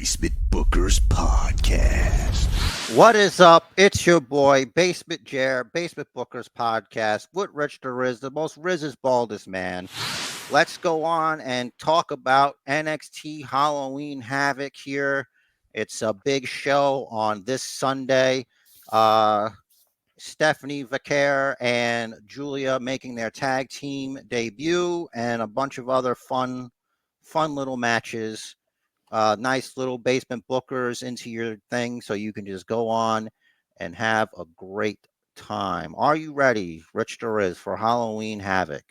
Basement Bookers Podcast. What is up? It's your boy, Basement Jer, Basement Bookers Podcast with Rich the Riz, the most Riz's baldest man. Let's go on and talk about NXT Halloween Havoc here. It's a big show on this Sunday. Uh, Stephanie Vaquer and Julia making their tag team debut, and a bunch of other fun little matches. Nice little basement bookers into your thing so you can just go on and have a great time. Are you ready, Rich Deriz, for Halloween Havoc?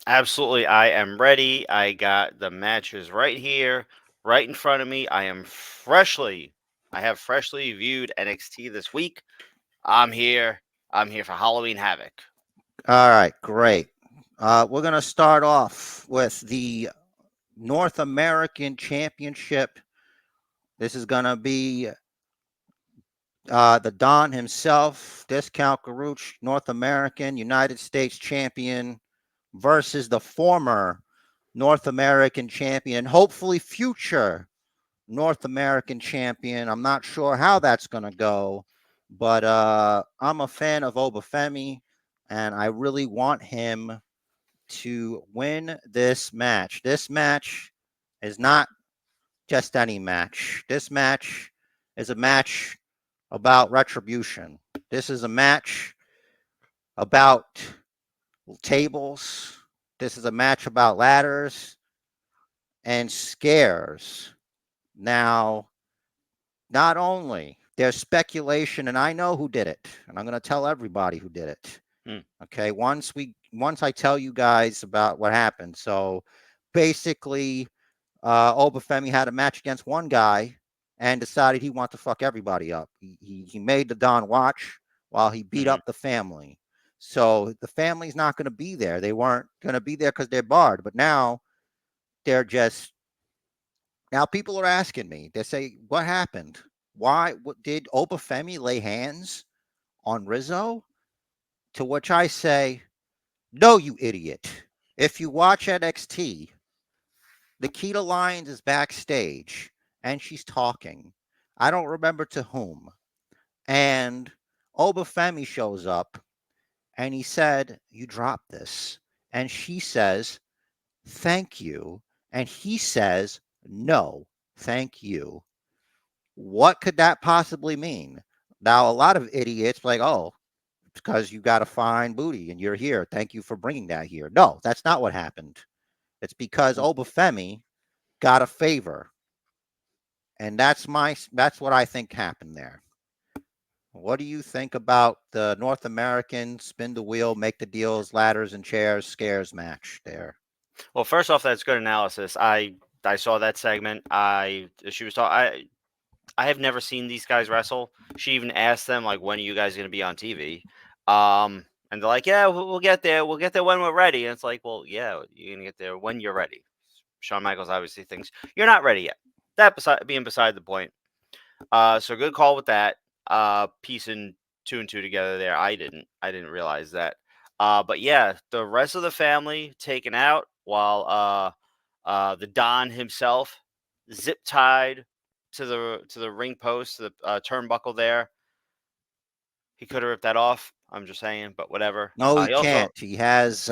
Absolutely, I am ready. I got the matches right here, right in front of me. I have freshly viewed NXT this week. I'm here. I'm here for Halloween Havoc. All right, great. We're going to start off with the North American Championship. This is going to be the Don himself, Discount Garuch, North American United States champion versus the former North American champion, hopefully future North American champion. I'm not sure how that's going to go, but I'm a fan of Obafemi, and I really want him to win this match. This match is not just any match. This match is a match about retribution. This is a match about tables. This is a match about ladders and scares. Now, not only there's speculation, and I know who did it, and I'm going to tell everybody who did it. Hmm. Okay, once I tell you guys about what happened. So basically, Obafemi had a match against one guy and decided he wanted to fuck everybody up. He made the Don watch while he beat Mhm. up the family. So the family's not going to be there. They weren't going to be there because they're barred, but now they're just now people are asking me. They say, "What happened? Why? What did Obafemi lay hands on Rizzo?" To which I say, "No, you idiot. If you watch NXT, Nikita Lyons is backstage and she's talking. I don't remember to whom. And Obafemi shows up and he said, 'You dropped this.' And she says, 'Thank you.' And he says, 'No, thank you.' What could that possibly mean?" Now, a lot of idiots like, "Oh, because you got a fine booty and you're here. Thank you for bringing that here." No, that's not what happened. It's because Obafemi got a favor. And that's what I think happened there. What do you think about the North American spin the wheel, make the deals, ladders and chairs, scares match there? Well, first off, that's good analysis. I saw that segment. She was talking. I have never seen these guys wrestle. She even asked them like, "When are you guys going to be on TV?" And they're like, "Yeah, we'll get there. We'll get there when we're ready." And it's like, "Well, yeah, you're gonna get there when you're ready." Shawn Michaels obviously thinks you're not ready yet. That being beside the point. So good call with that. Piecing two and two together there. I didn't realize that. But yeah, the rest of the family taken out while the Don himself zip tied to the ring post, to the turnbuckle there. He could have ripped that off. I'm just saying, but whatever. No, he He also can't. He has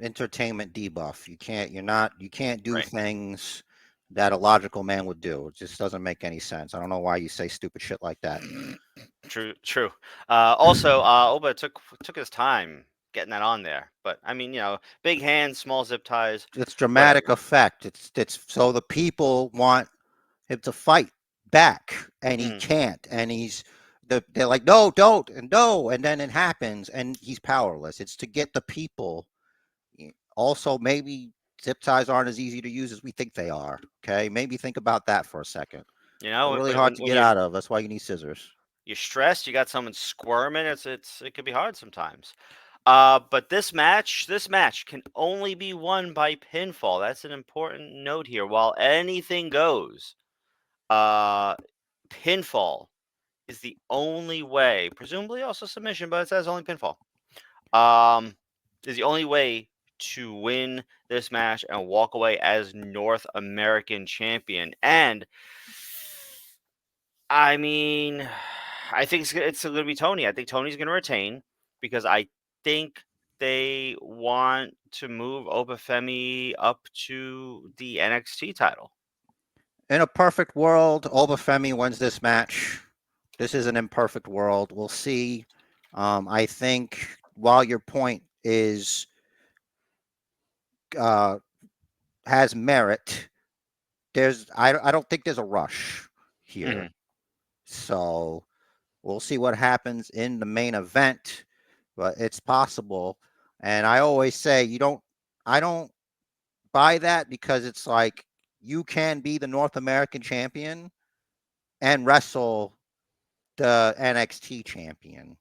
entertainment debuff. You can't do right. things that a logical man would do. It just doesn't make any sense. I don't know why you say stupid shit like that. True, true. Also, Oba took his time getting that on there, but I mean, big hands, small zip ties, It's dramatic whatever. effect. It's so the people want him to fight back, and he Mm, can't. And they're like, no, don't, and no, and then it happens, and he's powerless. It's to get the people. Also, maybe zip ties aren't as easy to use as we think they are. Okay, maybe think about that for a second. They're really hard to when get out of. That's why you need scissors. you're stressed, you got someone squirming. It could be hard sometimes. But this match can only be won by pinfall. That's an important note here. While anything goes, uh, pinfall is the only way. Presumably also submission, but it says only pinfall. Um, is the only way to win this match and walk away as North American champion. And I mean, I think it's going to be Tony. I think Tony's going to retain because I think they want to move Obafemi up to the NXT title. In a perfect world, Obafemi wins this match. This is an imperfect world. We'll see. I think while your point is uh, has merit, I don't think there's a rush here. Hmm. So we'll see what happens in the main event, but it's possible. And I always say I don't buy that because it's like you can be the North American champion and wrestle the NXT champion.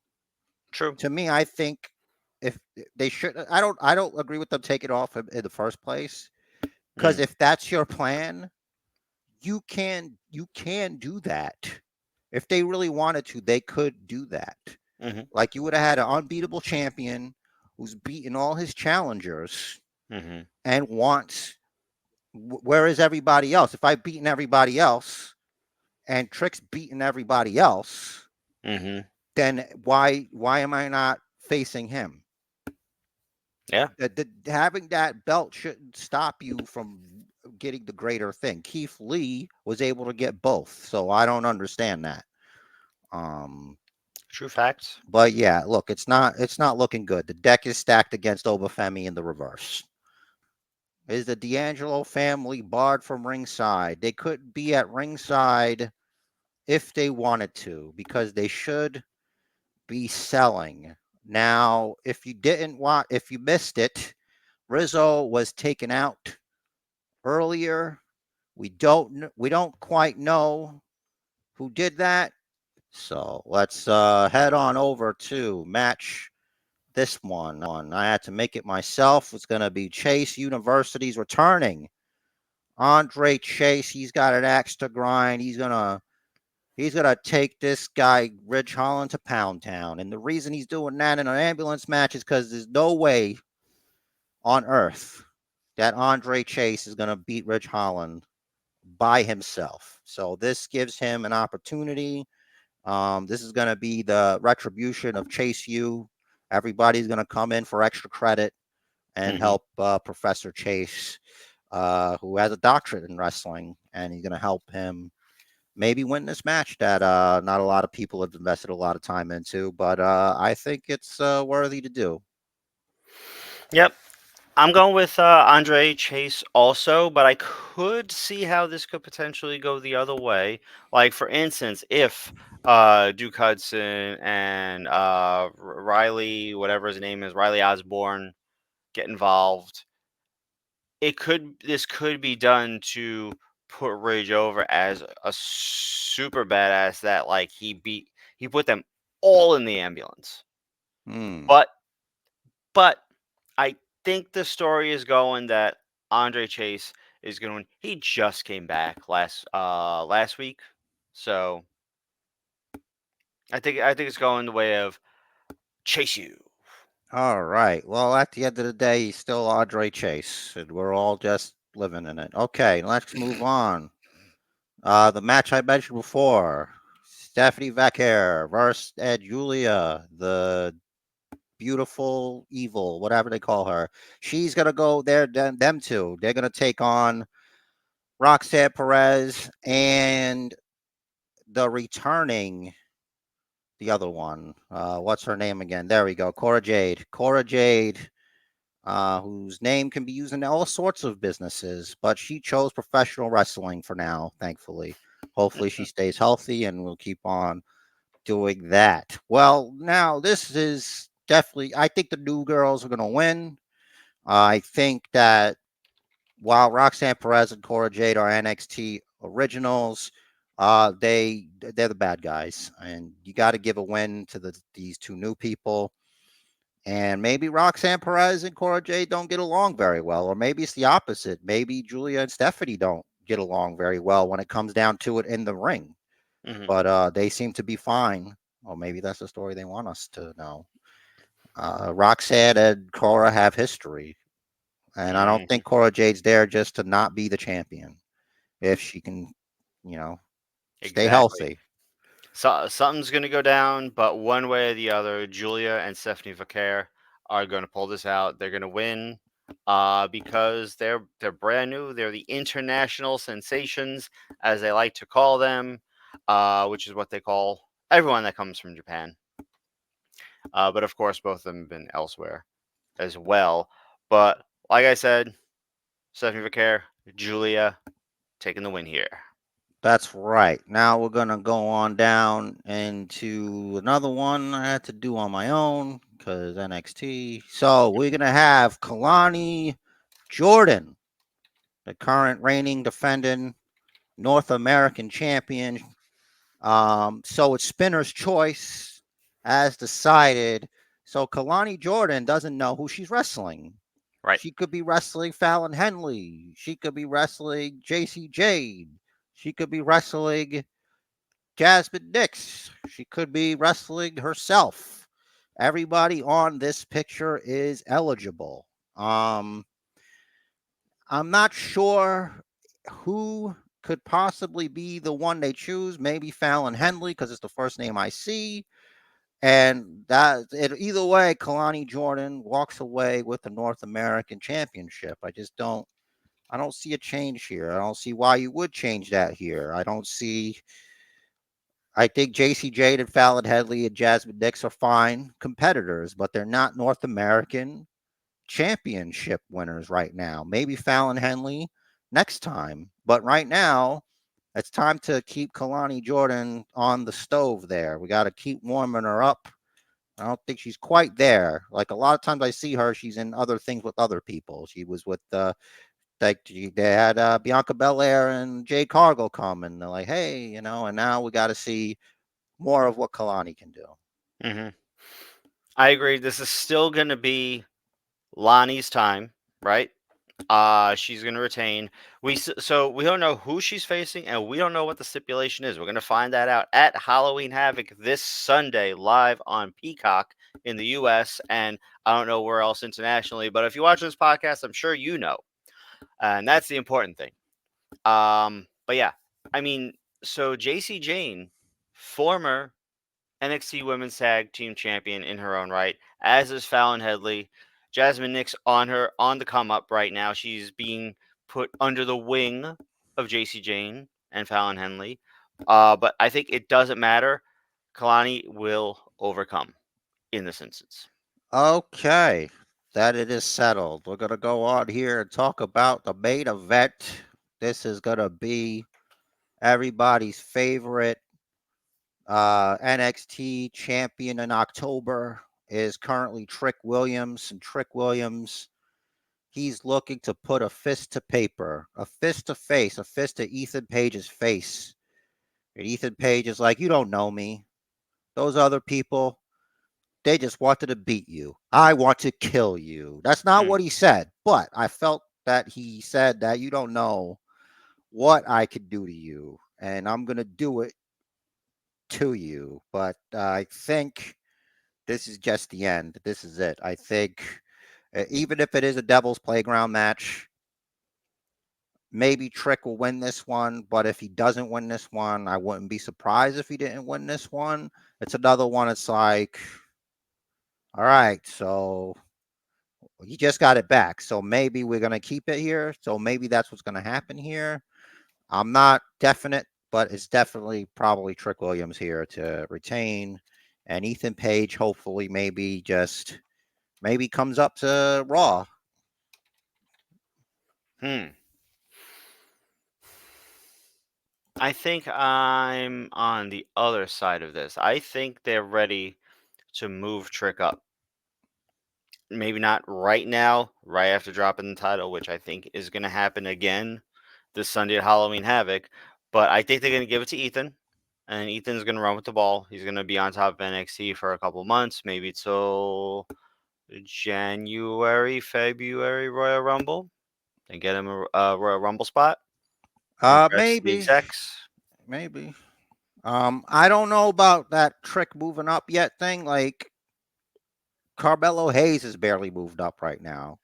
True. To me, I think if they should, I don't agree with them taking it off in the first place because Mm-hmm. if that's your plan, you can do that. If they really wanted to, they could do that. Mm-hmm. Like you would have had an unbeatable champion who's beaten all his challengers Mm-hmm. and wants. Where is everybody else? If I've beaten everybody else and Trick's beaten everybody else, Mm-hmm. then why am I not facing him? Yeah. Having that belt shouldn't stop you from getting the greater thing. Keith Lee was able to get both, so I don't understand that. Um, True facts. but yeah, look, it's not looking good. The deck is stacked against Obafemi in the reverse. Is the D'Angelo family barred from ringside? They could be at ringside if they wanted to, because they should be selling. Now, if you missed it, Rizzo was taken out earlier. We don't quite know who did that. So let's head on over to match this one. I had to make it myself. It's going to be Chase University's returning. Andre Chase, he's got an axe to grind. He's gonna take this guy Ridge Holland to Pound Town, and the reason he's doing that in an ambulance match is because there's no way on earth that Andre Chase is gonna beat Ridge Holland by himself. So this gives him an opportunity. This is gonna be the retribution of Chase U. Everybody's gonna come in for extra credit and Mm-hmm. help Professor Chase, who has a doctorate in wrestling, and he's gonna help him maybe win this match that not a lot of people have invested a lot of time into, but I think it's worthy to do. Yep. I'm going with Andre Chase also, but I could see how this could potentially go the other way. Like, for instance, if Duke Hudson and Riley, whatever his name is, Riley Osborne, get involved, this could be done to put Ridge over as a super badass that like he put them all in the ambulance. Hmm. But But I think the story is going that Andre Chase is going. He just came back last week, so I think it's going the way of Chase you. All right. Well, at the end of the day, he's still Andre Chase, and we're all just living in it. Okay, let's move on. The match I mentioned before: Stephanie Vaquer versus Ed Julia, the beautiful evil, whatever they call her. She's gonna go there. Them two. They're gonna take on Roxanne Perez and the returning the other one. What's her name again? There we go. Cora Jade. Cora Jade, whose name can be used in all sorts of businesses, but she chose professional wrestling for now, thankfully. Hopefully she stays healthy and we'll keep on doing that. Well, now this is definitely, I think the new girls are going to win. I think that while Roxanne Perez and Cora Jade are NXT originals, they're the bad guys, and you got to give a win to these two new people. And maybe Roxanne Perez and Cora Jade don't get along very well, or maybe it's the opposite. Maybe Julia and Stephanie don't get along very well when it comes down to it in the ring. Hmm. But they seem to be fine. Or maybe that's the story they want us to know. Roxanne and Cora have history. And I don't Hmm. think Cora Jade's there just to not be the champion if she can, you know, stay Exactly. healthy. So something's gonna go down, but one way or the other, Julia and Stephanie Vaquer are gonna pull this out. They're gonna win, because they're brand new. They're the international sensations, as they like to call them, which is what they call everyone that comes from Japan. But of course, both of them have been elsewhere as well. But like I said, Stephanie Vaquer, Julia taking the win here. That's right. Now we're gonna go on down into another one I had to do on my own because NXT. So we're gonna have Kalani Jordan, the current reigning defending North American champion. So it's Spinner's choice as decided. So Kalani Jordan doesn't know who she's wrestling. Right. She could be wrestling Fallon Henley. She could be wrestling JC Jade. She could be wrestling Jasmine Nix. She could be wrestling herself. Everybody on this picture is eligible. I'm not sure who could possibly be the one they choose. Maybe Fallon Henley because it's the first name I see. And either way, Kalani Jordan walks away with the North American Championship. I don't see a change here. I don't see why you would change that here. I think JC Jade and Fallon Henley and Jasmine Nix are fine competitors, but they're not North American championship winners right now. Maybe Fallon Henley next time, but right now it's time to keep Kalani Jordan on the stove there. We got to keep warming her up. I don't think she's quite there. Like a lot of times I see her, she's in other things with other people. She was with they had Bianca Belair and Jay Cargill come and they're like, hey, and now we got to see more of what Kalani can do. Hmm. I agree. This is still going to be Lonnie's time, right? She's going to retain. So we don't know who she's facing, and we don't know what the stipulation is. We're going to find that out at Halloween Havoc this Sunday, live on Peacock in the U.S. And I don't know where else internationally. But if you watch this podcast, I'm sure you know, and that's the important thing. But yeah, I mean, so JC Jane, former NXT Women's Tag Team Champion in her own right, as is Fallon Headley. Jasmine Nix on the come up right now. She's being put under the wing of JC Jane and Fallon Henley. But I think it doesn't matter. Kalani will overcome in this instance. Okay, that it is settled. We're going to go on here and talk about the main event. This is going to be everybody's favorite NXT champion in October is currently Trick Williams. And Trick Williams, he's looking to put a fist to paper, a fist to face, a fist to Ethan Page's face. And Ethan Page is like, you don't know me. Those other people, they just wanted to beat you. I want to kill you. That's not Hmm. what he said, but I felt that he said that you don't know what I could do to you, and I'm going to do it to you. But I think this is just the end. This is it. I think even if it is a Devil's Playground match, maybe Trick will win this one. But if he doesn't win this one, I wouldn't be surprised if he didn't win this one. It's another one. It's like, all right, so he just got it back. So maybe we're going to keep it here. So maybe that's what's going to happen here. I'm not definite, but it's definitely probably Trick Williams here to retain. And Ethan Page, hopefully, maybe comes up to Raw. Hmm. I think I'm on the other side of this. I think they're ready to move Trick up. Maybe not right now, right after dropping the title, which I think is going to happen again this Sunday at Halloween Havoc. But I think they're going to give it to Ethan, and Ethan's going to run with the ball. He's going to be on top of NXT for a couple months, maybe till January, February Royal Rumble, and get him a Royal Rumble spot. Impress the Maybe, execs. maybe. I don't know about that Trick moving up yet thing. Like Carmelo Hayes is barely moved up right now.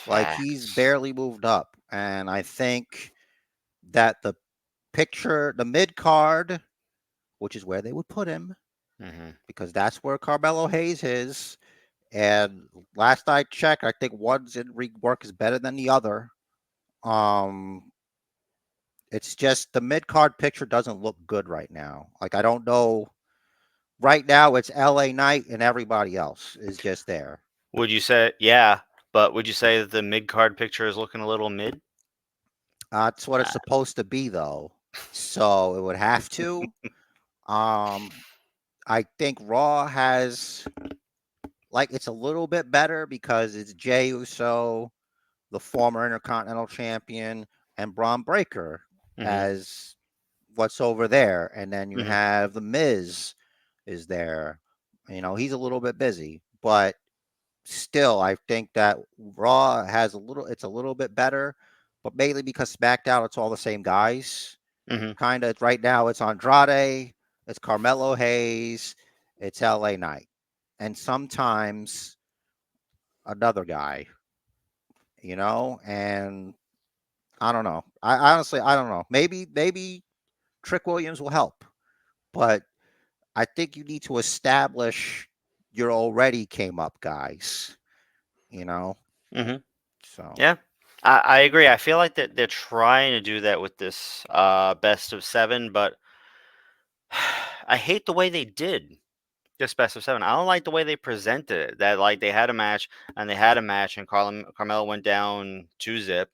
Like he's Facts. barely moved up, and I think that the mid card which is where they would put him Hmm. because that's where Carmelo Hayes is. And last I checked, I think one's in ring work is better than the other. Um, it's just the mid card picture doesn't look good right now. Like I don't know. Right now, it's LA Knight and everybody else is just there. Would you say, yeah, but would you say that the mid card picture is looking a little mid? That's what it's Uh, supposed to be, though. So it would have to. Um, I think Raw has like it's a little bit better because it's Jey Uso, the former Intercontinental Champion, and Braun Breaker hmm. as what's over there, and then you Hmm. have the Miz is there. He's a little bit busy, but still, I think that Raw has a little. It's a little bit better, but mainly because SmackDown, it's all the same guys. Hmm. Kind of right now, it's Andrade, it's Carmelo Hayes, it's LA Knight, and sometimes another guy. And I don't know. I honestly, I don't know. Maybe Trick Williams will help, but I think you need to establish your already came up guys. You know, Hmm. so. Yeah, I agree. I feel like that they're trying to do that with this best of seven, but I hate the way they did this best of seven. I don't like the way they presented it. That like they had a match and they had a match, and Carmelo went down 2-zip,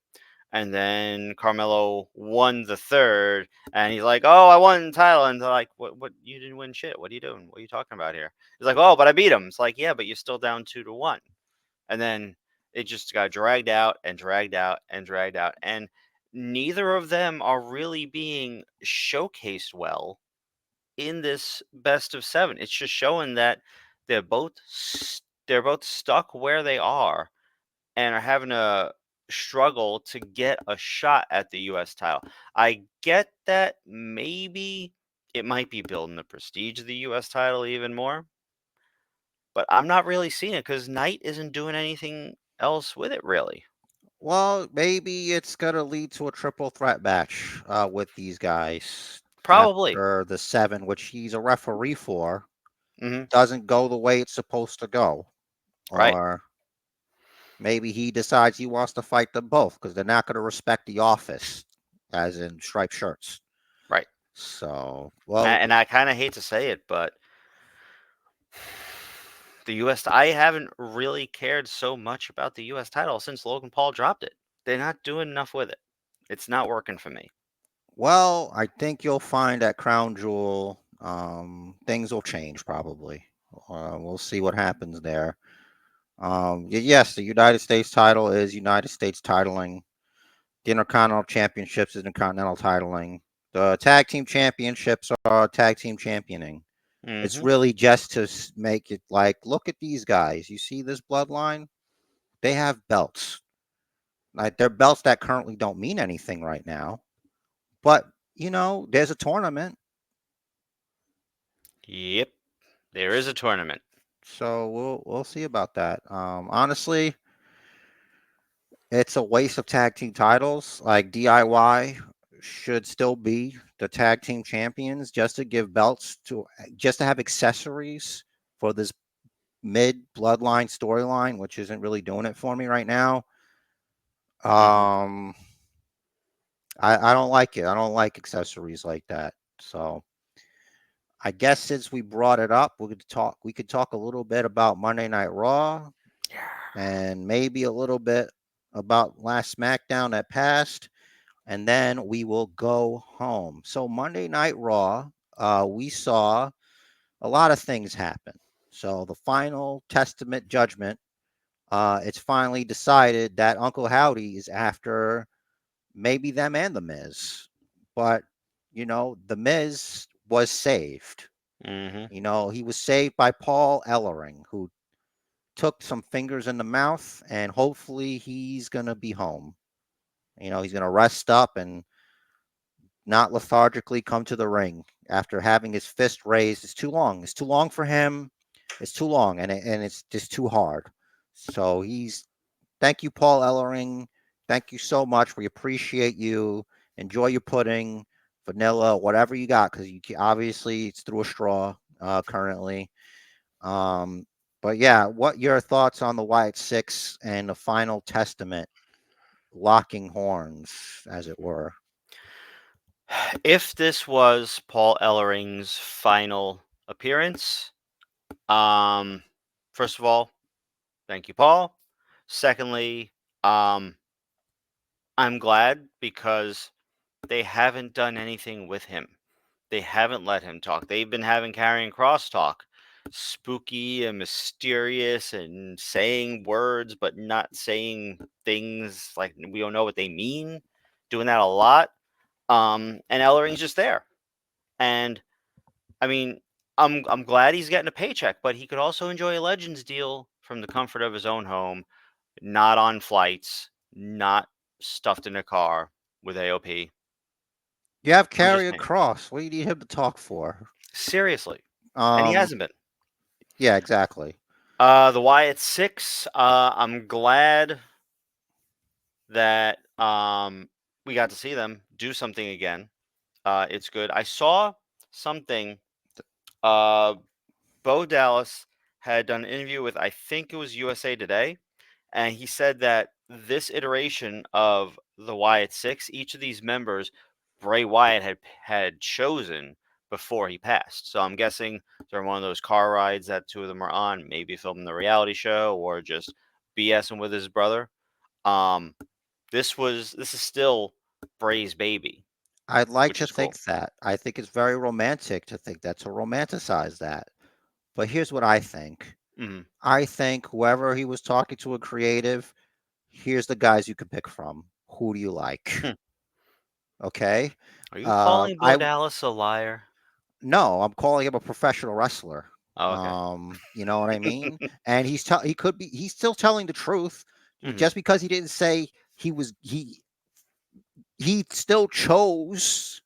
and then Carmelo won the third, and he's like, "Oh, I won the title," and they're like, "What? You didn't win shit. What are you doing? What are you talking about here?" He's like, "Oh, but I beat him." It's like, "Yeah, but you're still down 2-1." And then it just got dragged out and dragged out and dragged out, and neither of them are really being showcased well in this best of seven. It's just showing that they're both stuck where they are and are having a struggle to get a shot at the US title. I get that maybe it might be building the prestige of the US title even more, but I'm not really seeing it because Knight isn't doing anything else with it really. Well, maybe it's gonna lead to a triple threat match with these guys Probably. after the seven, which he's a referee for, Hmm. doesn't go the way it's supposed to go. Right. Or maybe he decides he wants to fight them both because they're not gonna respect the office, as in striped shirts. Right. So, And I kind of hate to say it, but the US, I haven't really cared so much about the US title since Logan Paul dropped it. They're not doing enough with it. It's not working for me. I think you'll find at Crown Jewel, things will change probably. We'll see what happens there. Yes, the United States title is United States titling. The Intercontinental Championships is Intercontinental titling. The Tag Team Championships are Tag Team championing. It's Hmm. really just to make it like, look at these guys. You see this bloodline? They have belts. Like they're belts that currently don't mean anything right now. But there's a tournament, Yep. There is a tournament. so we'll see about that. Honestly, it's a waste of tag team titles. Like DIY should still be the tag team champions just to give belts to just to have accessories for this mid bloodline storyline, which isn't really doing it for me right now. Hmm. Um, I don't like it. I don't like accessories like that. So I guess since we brought it up, we could talk a little bit about Monday Night Raw Yeah. and maybe a little bit about last SmackDown that passed, and then we will go home. So Monday Night Raw, we saw a lot of things happen. So the final testament judgment, it's finally decided that Uncle Howdy is after maybe them and the Miz, but the Miz was saved. Hmm. He was saved by Paul Ellering, who took some fingers in the mouth, and hopefully he's gonna be home. He's gonna rest up and not lethargically come to the ring after having his fist raised. It's too long. It's too long for him. It's too long, and it's just too hard. So he's thank you, Paul Ellering. Thank you so much. We appreciate you. Enjoy your pudding vanilla, whatever you got, because obviously it's through a straw currently. Um, but yeah, what your thoughts on the Wyatt Six and the Final Testament locking horns, as it were? If this was Paul Ellering's final appearance, um, first of all, thank you, Paul. Secondly, um, I'm glad because they haven't done anything with him. They haven't let him talk. They've been having Karrion Cross talk, spooky and mysterious, and saying words but not saying things like we don't know what they mean. Doing that a lot. And Ellering's just there. And I mean, I'm glad he's getting a paycheck, but he could also enjoy a Legends deal from the comfort of his own home, not on flights, not stuffed in a car with AOP. You have I'm just Karrion saying. Cross. What do you need him to talk for? Seriously. And he Um, hasn't been. yeah, exactly. The Wyatt Six, I'm glad that we got to see them do something again. It's good. I saw something. Uh, Bo Dallas had done an interview with, I think it was USA Today, and he said that this iteration of the Wyatt Six, each of these members, Bray Wyatt had chosen before he passed. So I'm guessing during one of those car rides that two of them are on, maybe filming the reality show or just BSing with his brother. Um, this is still Bray's baby, I'd like which to is cool. think that. I think it's very romantic to think that, to romanticize that. But here's what I think. Hmm. I think whoever he was talking to, a creative, here's the guys you can pick from. Who do you like? Hmm. Okay. Are you calling Bo I Dallas a liar? No, I'm calling him a professional wrestler. Oh, okay. You know what I mean? And he could be he's still telling the truth. Hmm. Just because he didn't say he was he still chose.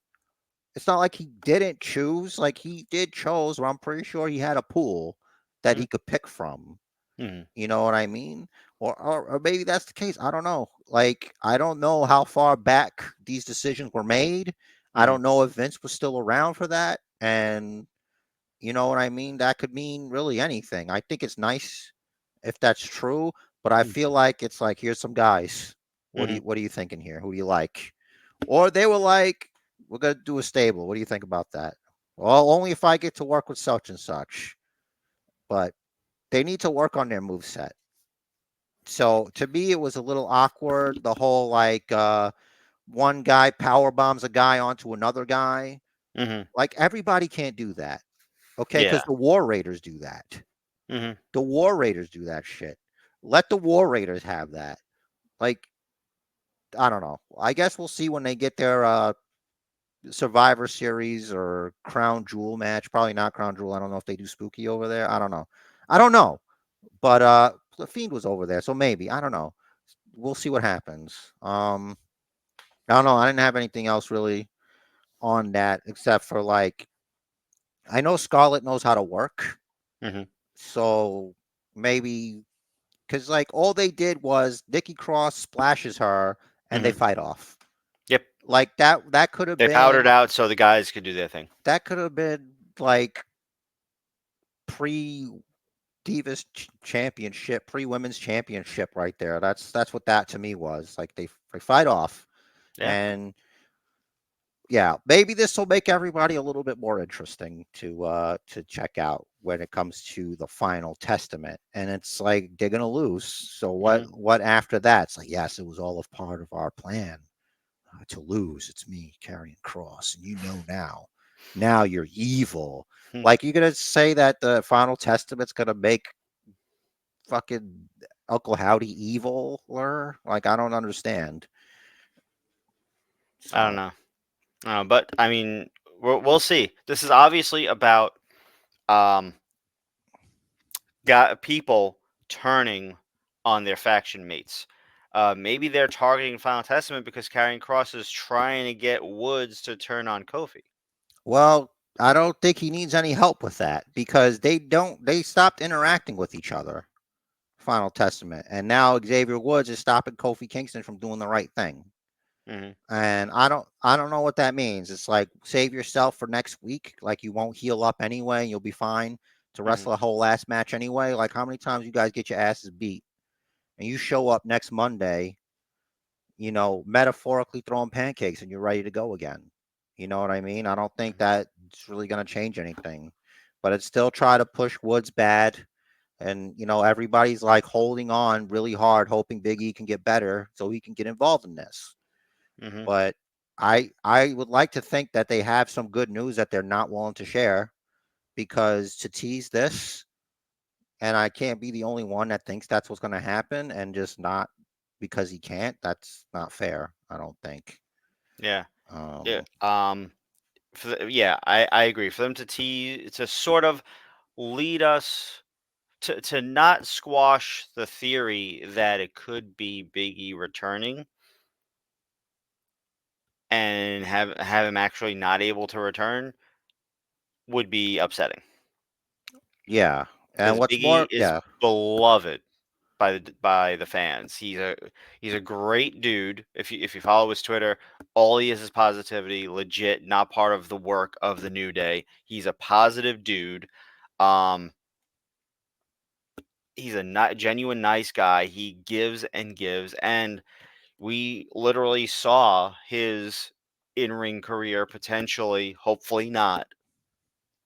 It's not like he didn't choose. Like he did chose, but I'm pretty sure he had a pool that Hmm. he could pick from. Hmm. You know what I mean? Or maybe that's the case. I don't know. Like I don't know how far back these decisions were made. I Hmm. don't know if Vince was still around for that. And you know what I mean? That could mean really anything. I think it's nice if that's true, but I feel like it's like here's some guys. Hmm. What are you thinking here? Who do you like? Or they were like, we're gonna do a stable. What do you think about that? Well, only if I get to work with such and such. But they need to work on their move set. So to me, it was a little awkward. The whole like one guy power bombs a guy onto another guy. Hmm. Like everybody can't do that. Okay, because Yeah. the War Raiders do that. Hmm. The War Raiders do that shit. Let the War Raiders have that. Like I don't know. I guess we'll see when they get their Survivor Series or Crown Jewel match. Probably not Crown Jewel. I don't know if they do Spooky over there. I don't know. I don't know. But the Fiend was over there, so maybe. I don't know. We'll see what happens. I don't know. I didn't have anything else really on that except for like I know Scarlett knows how to work, Hmm. so maybe because like all they did was Nikki Cross splashes her and they Hmm. fight off. Yep. Like that could have They powdered been out so the guys could do their thing. like pre Divas Championship, pre Women's Championship right there. That's what that to me was. Like they fight off, Yeah. and yeah, maybe this will make everybody a little bit more interesting to check out when it comes to the Final Testament. And it's like they're gonna lose. So Hmm. what after that? It's like yes, it was all a part of our plan to lose. It's me carrying cross, and you know now. Now you're evil. Hmm. Like you're gonna say that the Final Testament's gonna make fucking Uncle Howdy evil? Or like I don't understand. I don't So know. But I mean, we'll see. This is obviously about um, got people turning on their faction mates. Maybe they're targeting Final Testament because Karrion Cross is trying to get Woods to turn on Kofi. well, I don't think he needs any help with that because they stopped interacting with each other. Final Testament. And now Xavier Woods is stopping Kofi Kingston from doing the right thing. Mm-hmm. And I don't know what that means. It's like save yourself for next week. Like you won't heal up anyway. You'll be fine to Mm-hmm. wrestle a whole last match anyway. Like how many times you guys get your asses beat and you show up next Monday, metaphorically throwing pancakes and you're ready to go again. You know what I mean? I don't think that it's really going to change anything, but it's still try to push Woods bad. And, everybody's like holding on really hard, hoping Big E can get better so he can get involved in this. Mm-hmm. But I would like to think that they have some good news that they're not willing to share because to tease this, and I can't be the only one that thinks that's what's going to happen and just not because he can't. That's not fair. I don't think. Yeah. Yeah. Um, Yeah, I agree. For them to sort of lead us to not squash the theory that it could be Big E returning and have him actually not able to return would be upsetting yeah, and because what's Big E more, is yeah, beloved by the fans. He's a great dude. If you follow his Twitter, all he is positivity, legit, not part of the work of the New Day. He's a positive dude. Um, he's a genuine nice guy. He gives and gives, and we literally saw his in-ring career potentially, hopefully not,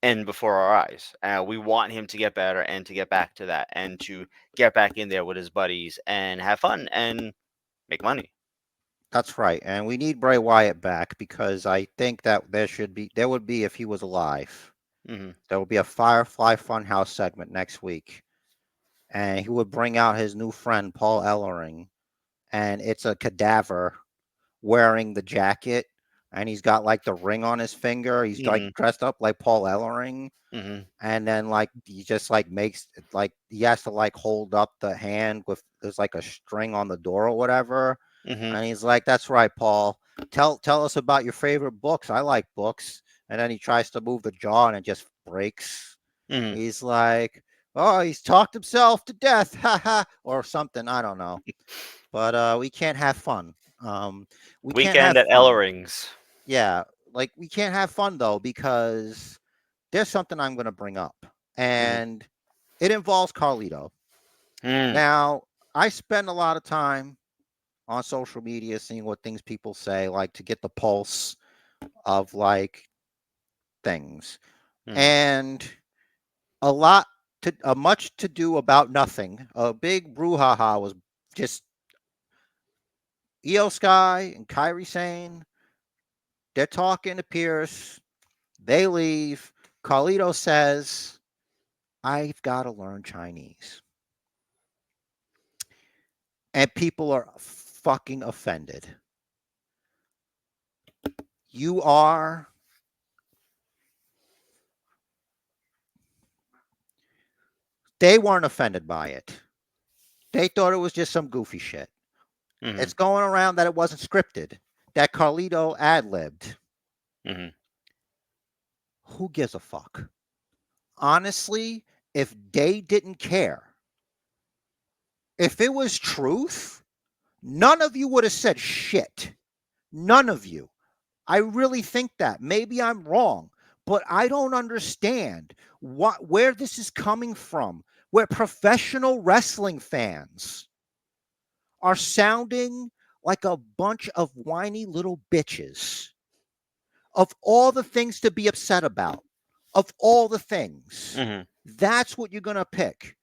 end before our eyes. We want him to get better and to get back to that and to get back in there with his buddies and have fun and make money. that's right. And we need Bray Wyatt back because I think that there would be if he was alive. Hmm. There would be a Firefly Funhouse segment next week, and he would bring out his new friend Paul Ellering, and it's a cadaver wearing the jacket, and he's got like the ring on his finger. He's like Hmm. dressed up like Paul Ellering, Hmm. and then like he just like makes like he has to like hold up the hand with there's like a string on the door or whatever, Hmm. and he's like, "That's right, Paul. Tell us about your favorite books. I like books." And then he tries to move the jaw, and it just breaks. Hmm. He's like, "Oh, he's talked himself to death, haha," or something. I don't know, but we can't have fun. Um, we can't Weekend have at fun. Ellering's. Yeah, like we can't have fun though because there's something I'm going to bring up, Hmm. and it involves Carlito. Mm. Now, I spend a lot of time on social media seeing what things people say, like to get the pulse of like things, Mm. and a lot much to do about nothing. A big brouhaha was just Io Sky and Kyrie Sane. They're talking to Pierce. They leave. Carlito says, "I've got to learn Chinese." And people are fucking offended. You are. They weren't offended by it. They thought it was just some goofy shit. Hmm. It's going around that it wasn't scripted, that Carlito ad libbed. Hmm. Who gives a fuck? Honestly, if they didn't care, if it was truth, none of you would have said shit. None of you. I really think that. Maybe I'm wrong, but I don't understand where this is coming from. Where professional wrestling fans are sounding like a bunch of whiny little bitches of all the things to be upset about, of all the things. Hmm. That's what you're going to pick.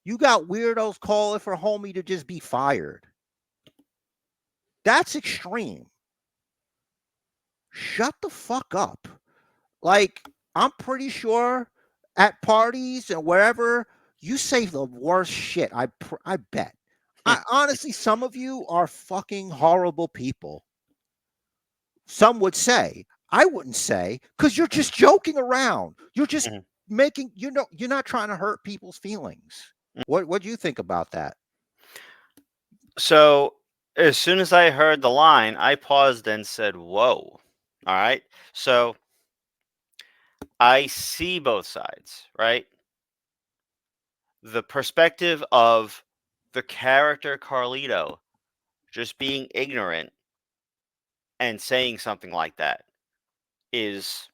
You got weirdos calling for homie to just be fired. That's extreme. Shut the fuck up. Like, I'm pretty sure at parties and wherever you say the worst shit. I bet. I honestly, some of you are fucking horrible people. Some would say. I wouldn't say because you're just joking around. You're just Hmm. making. You're not trying to hurt people's feelings. What do you think about that? So as soon as I heard the line, I paused and said, "Whoa!" All right. So I see both sides, right? The perspective of the character Carlito just being ignorant and saying something like that is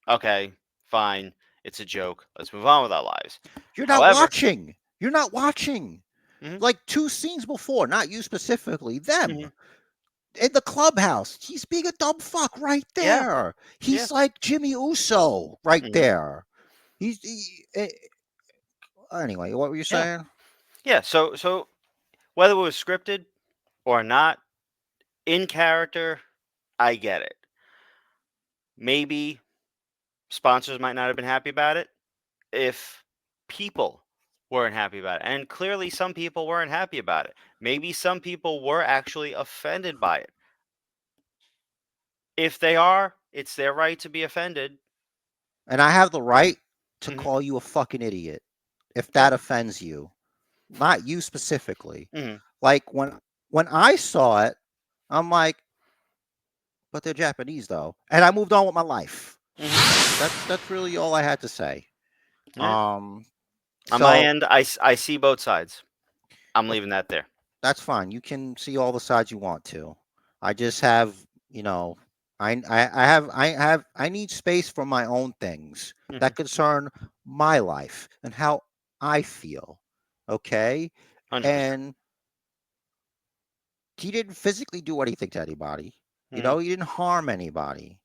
okay, fine. It's a joke. Let's move on with our lives. You're not However, watching. You're not watching. mhm, Like 2 scenes before, not you specifically, them mhm, in the clubhouse. He's being a dumb fuck right yeah, there. yeah, He's like Jimmy Uso right mhm, there. Anyway, what were you yeah, saying? yeah. So whether it was scripted or not, in character, I get it. Maybe sponsors might not have been happy about it if people weren't happy about it. And clearly, some people weren't happy about it. Maybe some people were actually offended by it. If they are, it's their right to be offended. And I have the right to Hmm. call you a fucking idiot if Yeah. that offends you. Not you specifically. Hmm. Like when I saw it, I'm like, but they're Japanese though. And I moved on with my life. Hmm. That's really all I had to say. Yeah. Um On my so end, I see both sides. I'm but leaving that there. that's fine. You can see all the sides you want to. I just have, you know, I need space for my own things Hmm. that concern my life and how I feel. Okay? 100%. And he didn't physically do anything to anybody. You Hmm. know, he didn't harm anybody.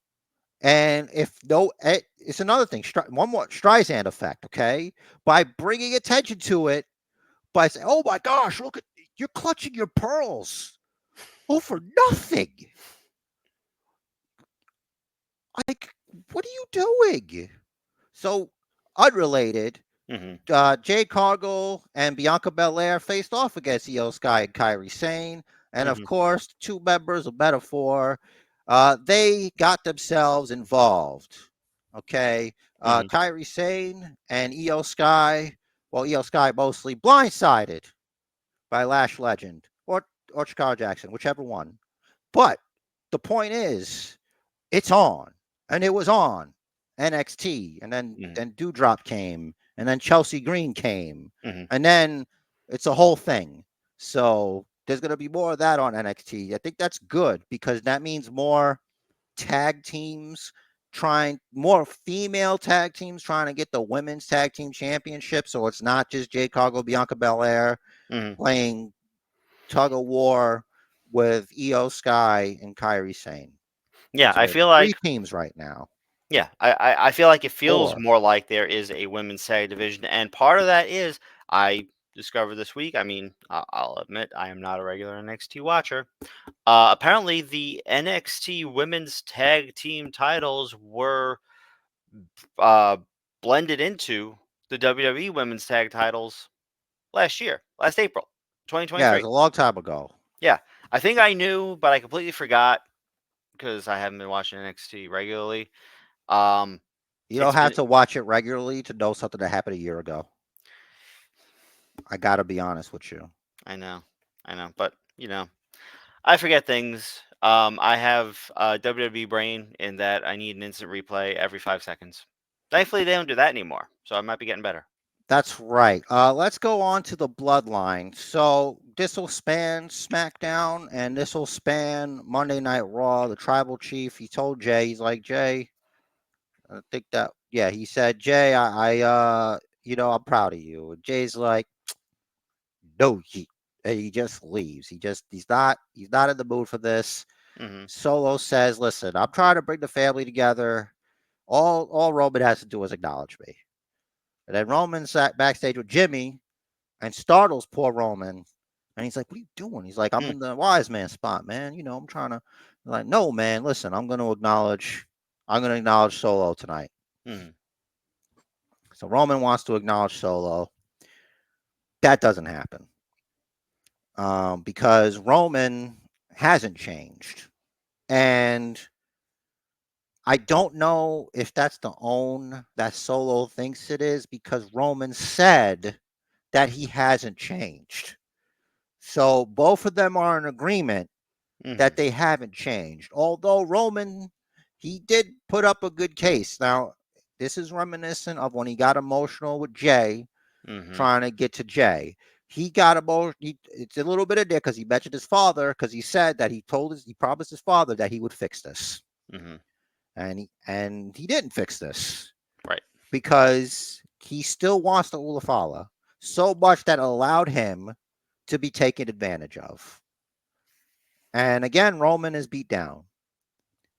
And if no, it's another thing. One more Streisand effect. Okay, by bringing attention to it, by saying, "Oh my gosh, look at you're clutching your pearls." Oh, for nothing. Like, what are you doing? So, unrelated, Hmm. Jade Cargill and Bianca Belair faced off against Io Sky and Kyrie Sane. And of Hmm. course, two members of Metaphor, they got themselves involved. Okay. Hmm. Kyrie Sane and Io Sky, well, Io Sky mostly blindsided by Lash Legend or Chicago Jackson, whichever one. But the point is, it's on, and it was on NXT, and Hmm. then Dewdrop came, and then Chelsea Green came, Hmm. and then it's a whole thing. So there's gonna be more of that on NXT. I think that's good because that means more tag teams more female tag teams trying to get the women's tag team championship. So it's not just Jade Cargill, Bianca Belair Hmm. playing tug of war with Io Sky and Kyrie Sane. Yeah, So I there's feel three like teams right now. I feel like it feels Four. more like there is a women's tag division, and part of that is I discovered this week. I mean, I'll admit I am not a regular NXT watcher. Apparently, the NXT women's tag team titles were uh, blended into the WWE women's tag titles last year, last April, Yeah, it 2023. was a long time ago. Yeah, I think I knew, but I completely forgot because I haven't been watching NXT regularly. Um, You don't it's have been to watch it regularly to know something that happened a year ago. I gotta be honest with you. I know, but I forget things. I have WWE brain in that I need an instant replay every 5 seconds. Thankfully, they don't do that anymore, so I might be getting better. That's right. Let's go on to the bloodline. So this will span SmackDown and this will span Monday Night Raw. The tribal chief, he told Jay, he's like, Jay, I think that, yeah, he said, Jay, I'm proud of you. And Jay's like, no, and he just leaves. He's not in the mood for this. Hmm. Solo says, listen, I'm trying to bring the family together. All Roman has to do is acknowledge me. And then Roman sat backstage with Jimmy and startles poor Roman. And he's like, what are you doing? He's like, I'm in the wise man spot, man. I'm trying to like, no, man, listen, I'm gonna acknowledge Solo tonight. Hmm. So Roman wants to acknowledge Solo. That doesn't happen. Because Roman hasn't changed. And I don't know if that's the own that Solo thinks it is because Roman said that he hasn't changed. So both of them are in agreement that Hmm. they haven't changed. Although Roman, he did put up a good case. Now, this is reminiscent of when he got emotional with Jay, Hmm. trying to get to Jay. he got emotional. It's a little bit of there because he mentioned his father because he said that he promised his father that he would fix this, Hmm. and he didn't fix this Right. because he still wants the Ulafala so much that it allowed him to be taken advantage of. And again, Roman is beat down.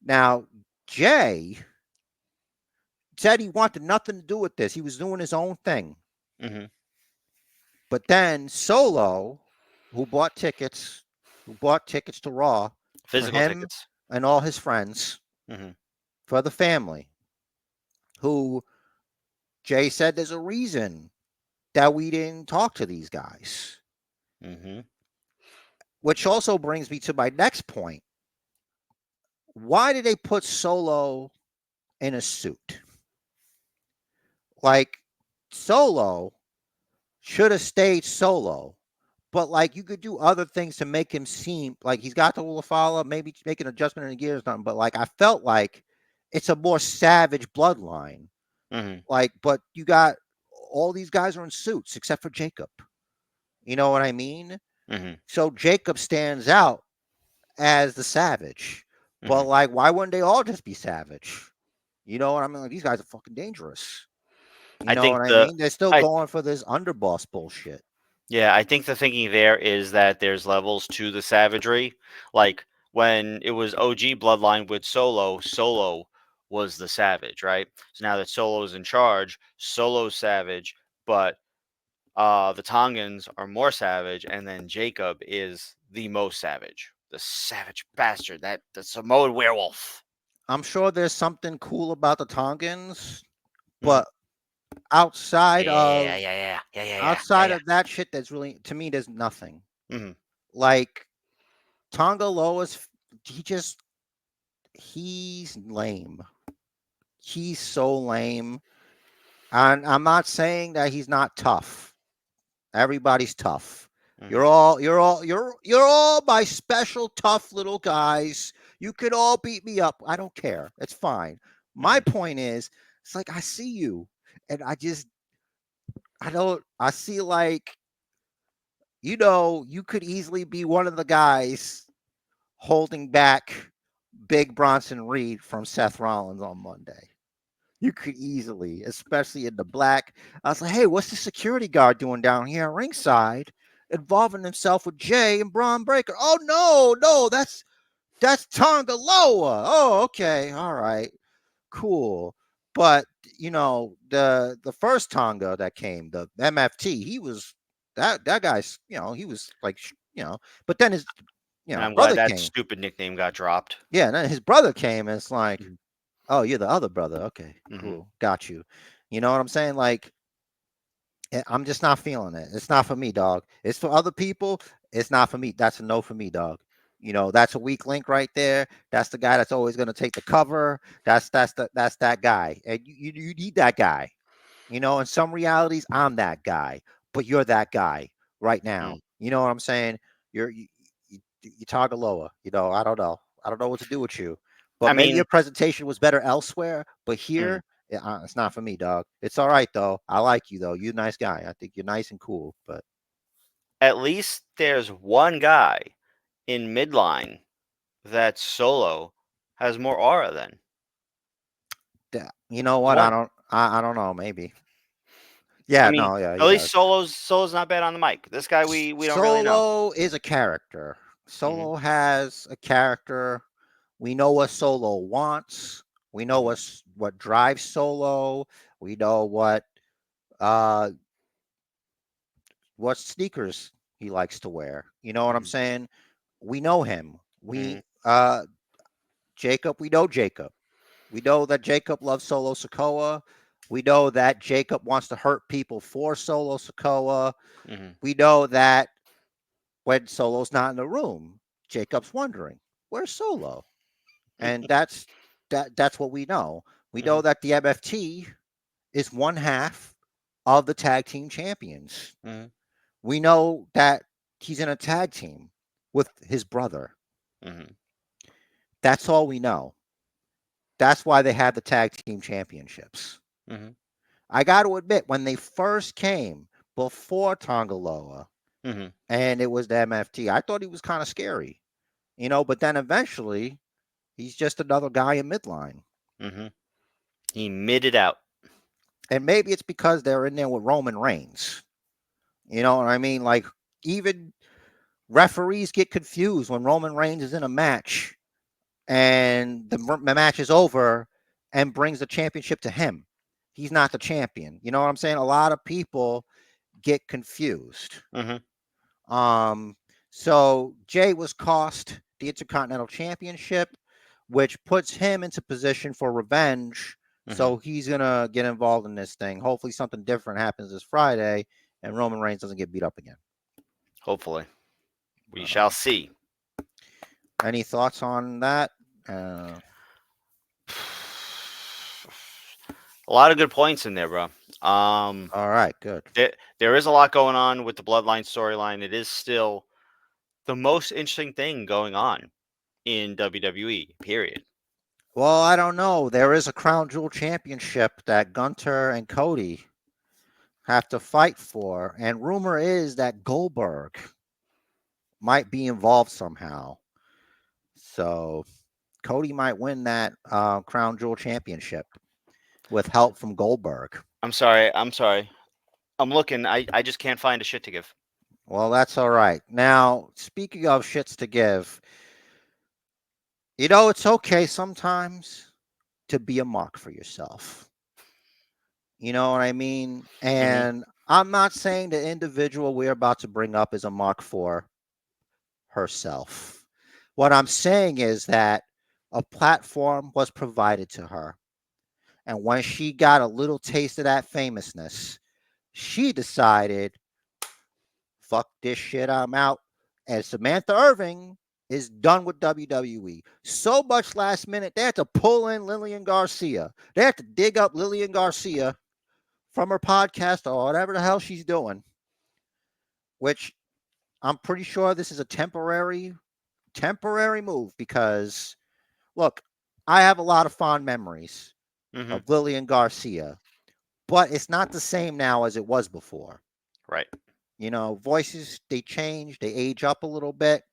Now, Jay said he wanted nothing to do with this. He was doing his own thing. Hmm. But then Solo, who bought tickets, to Raw for Physical him tickets. and all his friends, Hmm. for the family, who Jay said there's a reason that we didn't talk to these guys. Hmm. Which also brings me to my next point. Why did they put Solo in a suit? Like, Solo should have stayed Solo. But like you could do other things to make him seem like he's got the Ulafala, maybe make an adjustment in the gears, something. But like I felt like it's a more savage bloodline. Hmm. Like, but you got all these guys are in suits except for Jacob. You know what I mean? Hmm. So Jacob stands out as the savage. But Hmm. like, why wouldn't they all just be savage? You know what I mean? Like, these guys are fucking dangerous. You I know think what I the mean? They're still I going for this underboss bullshit. Yeah, I think the thinking there is that there's levels to the savagery. Like when it was OG Bloodline with Solo, Solo was the savage, right? So now that Solo's in charge, Solo's savage, but the Tongans are more savage, and then Jacob is the most savage, the savage bastard, that the Samoan werewolf. I'm sure there's something cool about the Tongans, Hmm. but outside Yeah, of yeah, yeah, yeah, yeah, yeah, yeah, outside yeah. of that shit, that's really to me, there's nothing. Hmm. Like Tonga Loa's, he just he's lame. He's so lame, and I'm not saying that he's not tough. Everybody's tough. Hmm. You're all my special tough little guys. You could all beat me up. I don't care. It's fine. My Hmm. point is, it's like I see you, and I don't. I see like you could easily be one of the guys holding back Big Bronson Reed from Seth Rollins on Monday. You could easily, especially in the black. I was like, hey, what's the security guard doing down here at ringside, involving himself with Jay and Braun Breaker? Oh no, that's Tonga Loa. Oh, okay, all right, cool. But the first Tonga that came, the MFT, he was that guy's, he was like, but then his And I'm glad brother that came. stupid nickname got dropped. Yeah, and then his brother came, and it's like, Hmm. oh, you're the other brother. Okay, Hmm. cool. Got you. You know what I'm saying? Like, I'm just not feeling it. It's not for me, dog. It's for other people. It's not for me. That's a no for me, dog. That's a weak link right there. That's the guy that's always going to take the cover. That's that guy. And you need that guy. In some realities, I'm that guy, but you're that guy right now. Mm. You know what I'm saying? You Tagaloa. I don't know. I don't know what to do with you. But I maybe your mean, presentation was better elsewhere. But mm, here, it's not for me, dog. It's all right though. I like you though. You're a nice guy. I think you're nice and cool. But at least there's one guy in midline that Solo has more aura than. you know what? I One. don't. I don't know. Maybe. I Yeah. mean, No. Yeah. at He least does. Solo's not bad on the mic. This guy we don't really know. Solo is a character. Hmm. Solo has a character. We know what Solo wants. We know Hmm. what drives Solo. We know uh what sneakers he likes to wear. You know what I'm Hmm. saying? We know him. Hmm. Jacob, we know Jacob. We know that Jacob loves Solo Sokoa. We know that Jacob wants to hurt people for Solo Sokoa. Hmm. We know that when Solo's not in the room, Jacob's wondering, where's Solo? And that's what we know. We Hmm. know that the MFT is one half of the tag team champions. Hmm. We know that he's in a tag team with his brother. Hmm. That's all we know. That's why they have the tag team championships. Hmm. I got to admit, when they first came before Tongaloa, Mm-hmm. and it was the MFT. I thought he was kind of scary, but then eventually he's just another guy in midline. Mm-hmm. He mid it out. And maybe it's because they're in there with Roman Reigns. You know what I mean? Like, even referees get confused when Roman Reigns is in a match and the match is over and brings the championship to him. He's not the champion. You know what I'm saying? A lot of people get confused. Mm-hmm. Um, so Jay was cost the Intercontinental Championship, which puts him into position for revenge. Mm-hmm. So he's gonna get involved in this thing. Hopefully, something different happens this Friday, and Roman Reigns doesn't get beat up again. Hopefully, we shall Um, see. any thoughts on that? A lot of good points in there, bro. Um, All right, good. there is a lot going on with the Bloodline storyline. It is still the most interesting thing going on in WWE. Period. Well, I don't know. There is a Crown Jewel Championship that Gunter and Cody have to fight for, and rumor is that Goldberg might be involved somehow. So Cody might win that Crown Jewel Championship with help from Goldberg. I'm sorry. I'm sorry. I'm looking. I just can't find a shit to give. Well, that's all right. Now, speaking of shits to give, it's okay sometimes to be a mark for yourself. You know what I mean? Mm-hmm. And I'm not saying the individual we're about to bring up is a mark for herself. What I'm saying is that a platform was provided to her. And when she got a little taste of that famousness, she decided, fuck this shit, I'm out. And Samantha Irving is done with WWE. So much last minute, they had to pull in Lillian Garcia. They had to dig up Lillian Garcia from her podcast or whatever the hell she's doing, which I'm pretty sure this is a temporary move because, look, I have a lot of fond memories Mm-hmm. of Lillian Garcia, but it's not the same now as it was before. Right. Voices, they change, they age up a little bit.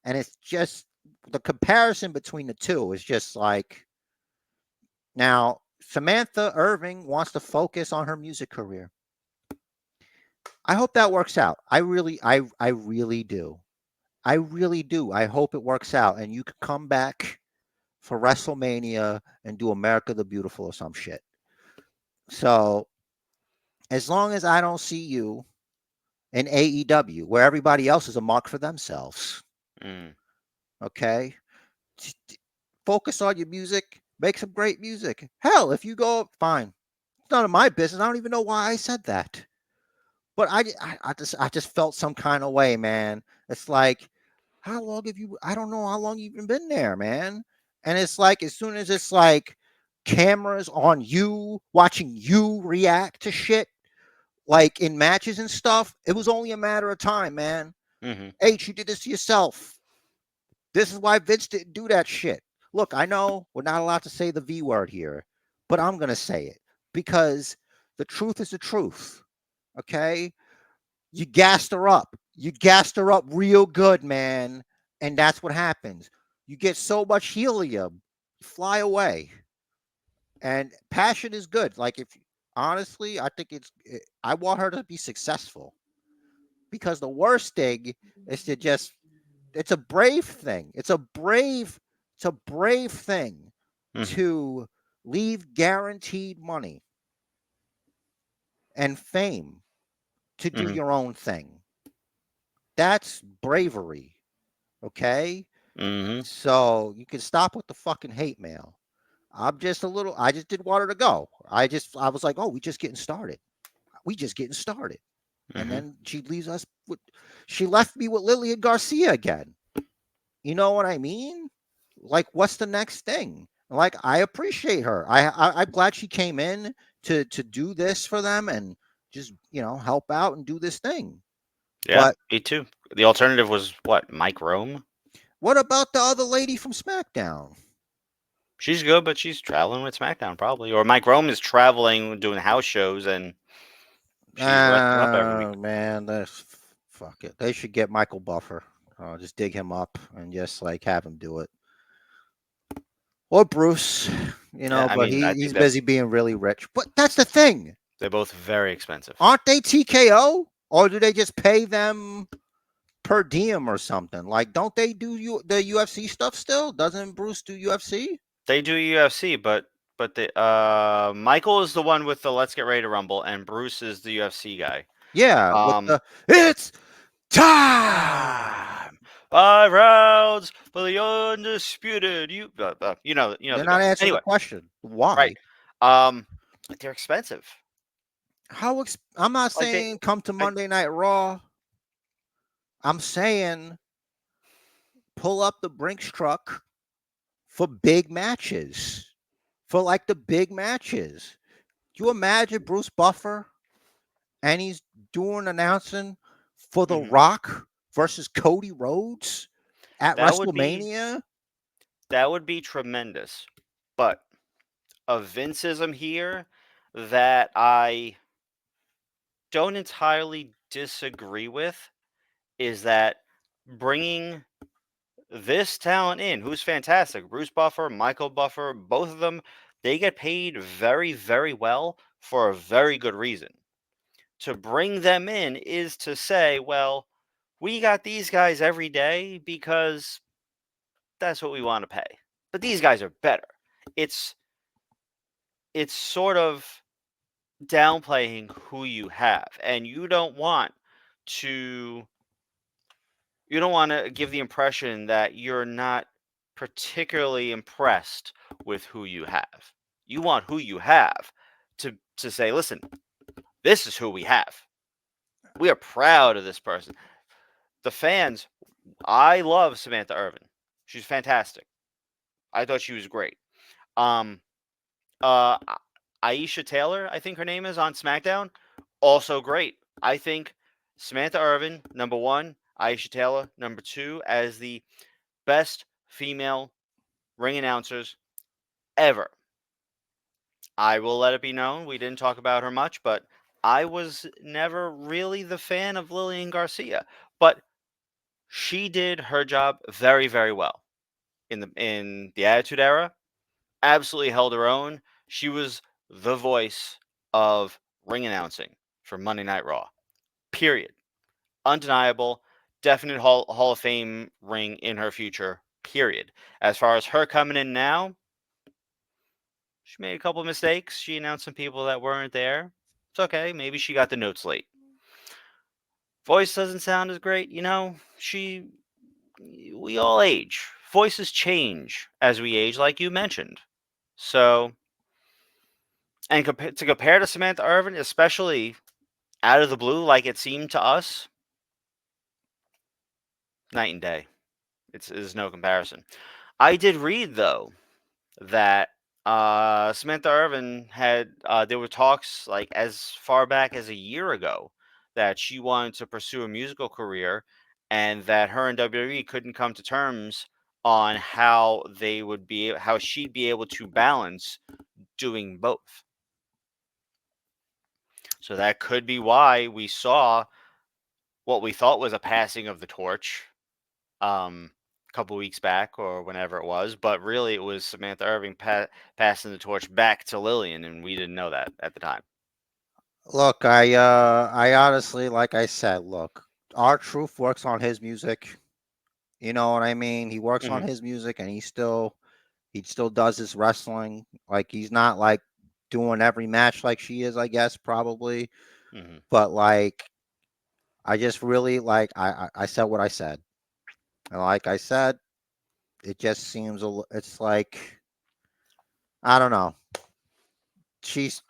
And it's just the comparison between the two is just like, now Samantha Irving wants to focus on her music career. I hope that works out. I really do. I really do. I hope it works out and you can come back for WrestleMania and do America the Beautiful or some shit. So as long as I don't see you in AEW, where everybody else is a mark for themselves, Mm. okay? Focus on your music, make some great music. Hell, if you go, fine. It's none of my business. I don't even know why I said that. But I just felt some kind of way, man. It's like, how long have you? I don't know how long you've even been there, man. And it's like, as soon as it's like cameras on you, watching you react to shit, like in matches and stuff, it was only a matter of time, man. Mm-hmm. H, you did this to yourself. This is why Vince didn't do that shit. Look, I know we're not allowed to say the V word here, but I'm going to say it because the truth is the truth. Okay? You gassed her up. You gassed her up real good, man. And that's what happens. You get so much helium, you fly away. And passion is good. Like, if honestly, I think I want her to be successful because the worst thing is to just, it's a brave thing. It's a brave thing Mm-hmm. to leave guaranteed money and fame to do Mm-hmm. your own thing. That's bravery. Okay? Mm-hmm. So you can stop with the fucking hate mail. I just didn't want her to go. I was like, oh, we just getting started. We just getting started. And Mm-hmm. then she left me with Lillian Garcia again. You know what I mean? Like, what's the next thing? Like, I appreciate her. I'm glad she came in to do this for them and just help out and do this thing. Yeah, But me too. The alternative was what? Mike Rome. what about the other lady from SmackDown? She's good, but she's traveling with SmackDown probably. Or Mike Rome is traveling, doing house shows, and she's wrestling up every week. Man, Fuck it. They should get Michael Buffer. Just dig him up and just like have him do it. Or Bruce, Yeah, I but mean, I he's think that busy being really rich. But that's the thing. they're both very expensive. Aren't they TKO? Or do they just pay them per diem or something? Like, don't they do the UFC stuff still? Doesn't Bruce do UFC? They do UFC, but the Michael is the one with the Let's Get Ready to Rumble, and Bruce is the UFC guy. Yeah, with Um, the it's time. 5 rounds for the undisputed. You know They're the not go. answering the Anyway, question. right. Why? Um, they're expensive. I'm not Like they, saying come to I, Monday Night Raw. I'm saying pull up the Brinks truck for big matches. For like the big matches. You imagine Bruce Buffer and he's doing announcing for The mhm. Rock versus Cody Rhodes at That would be WrestleMania? tremendous, but a Vinceism here that I don't entirely disagree with is that bringing this talent in, who's fantastic, Bruce Buffer, Michael Buffer, both of them, they get paid very, very well for a very good reason. To bring them in is to say, well, we got these guys every day because that's what we want to pay. But these guys are better. It's it's sort of downplaying who you have, and to you don't want to give the impression that you're not particularly impressed with who you have. You want who you have to say, listen, this is who we have. We are proud of this person. The fans, I love Samantha Irvin. She's fantastic. I thought she was great. Um, uh, Aisha Taylor, I think her name is on SmackDown, also great. I think Samantha Irvin, number one, Aisha Taylor, number two, as the best female ring announcers ever. I will let it be known we didn't talk about her much, but I was never really the fan of Lillian Garcia. But she did her job very, very well in the Attitude Era. Absolutely held her own. She was the voice of ring announcing for Monday Night Raw. Period. Undeniable. Definite Hall of Fame ring in her future. Period. As far as her coming in now, she made a couple of mistakes. She announced some people that weren't there. It's okay. Maybe she got the notes late. Voice doesn't sound as great. We all age. Voices change as we age, like you mentioned. So, and to compare to Samantha Irvin, especially out of the blue, like it seemed to us, night and day. It's no comparison. I did read though that Samantha Irvin had there were talks like as far back as a year ago that she wanted to pursue a musical career, and that her and WWE couldn't come to terms on how she'd be able to balance doing both. So that could be why we saw what we thought was a passing of the torch a couple weeks back or whenever it was, but really it was Samantha Irving passing the torch back to Lillian, and we didn't know that at the time. Look, I honestly, like I said, look, our Truth works on his music. You know what I mean? He works on Hmm. his music, and he still does his wrestling. Like he's not like doing every match like she is, I guess, probably. Hmm. But like, I just really like I said what I said, and like I said, it just seems it's like I don't know. She's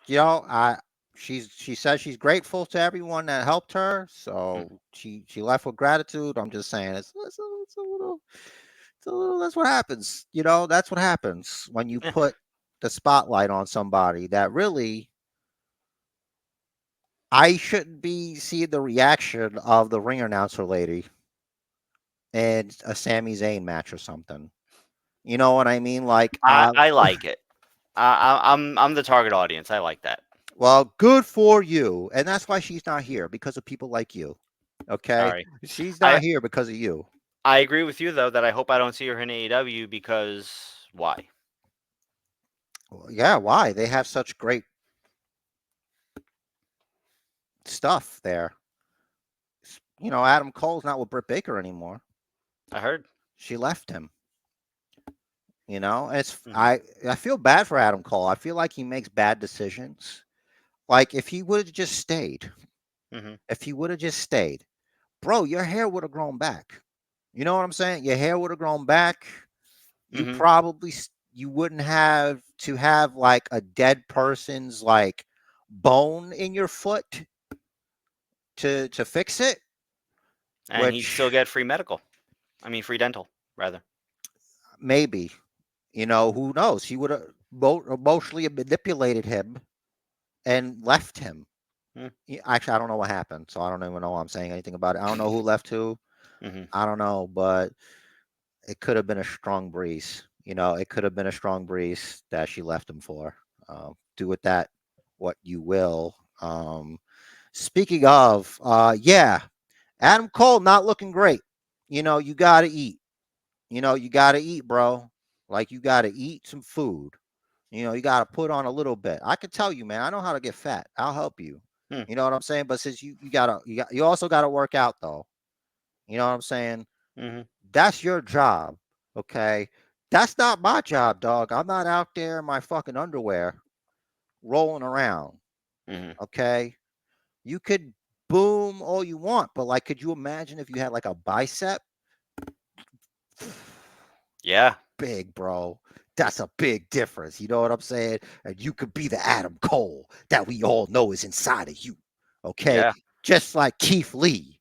she says she's grateful to everyone that helped her, Hmm. so she left with gratitude. I'm just saying it's a little that's what happens. That's what happens when you put the spotlight on somebody that really I shouldn't be seeing the reaction of the ring announcer lady in a Sami Zayn match or something. You know what I mean? Like, I like it. I'm the target audience. I like that. well, good for you, and that's why she's not here because of people like you. Okay, Sorry. she's I not here because of you. I agree with you though that I hope I don't see her in AEW because why? Well, yeah, why? They have such great stuff there. Adam Cole's not with Britt Baker anymore. I heard. She left him. It's Mhm. I feel bad for Adam Cole. I feel like he makes bad decisions. Like if he would have just stayed, Mhm. if he would have just stayed, bro, your hair would have grown back. You know what I'm saying? Your hair would have grown back. Mhm. You wouldn't have to have like a dead person's like bone in your foot to fix it, And he'd still which get free medical. I mean, free dental rather. maybe, who knows? He would have emotionally manipulated him and left him. Mm. Actually, I don't know what happened, so I don't even know why I'm saying anything about it. I don't know who left who. Mhm. I don't know, but it could have been a strong breeze. It could have been a strong breeze that she left him for. Do with that what you will. Speaking of, yeah, Adam Cole not looking great. You got to eat. You got to eat, bro. Like you got to eat some food. You got to put on a little bit. I can tell you, man. I know how to get fat. I'll help you. Hmm. You know what I'm saying? But since you also gotta work out though. You know what I'm saying? Mhm. That's your job. Okay. That's not my job, dog. I'm not out there in my fucking underwear rolling around. Mhm. Okay. You could boom all you want, but like, could you imagine if you had like a bicep? Yeah. Big, bro. That's a big difference. You know what I'm saying? And you could be the Adam Cole that we all know is inside of you. Okay. Yeah. Just like Keith Lee.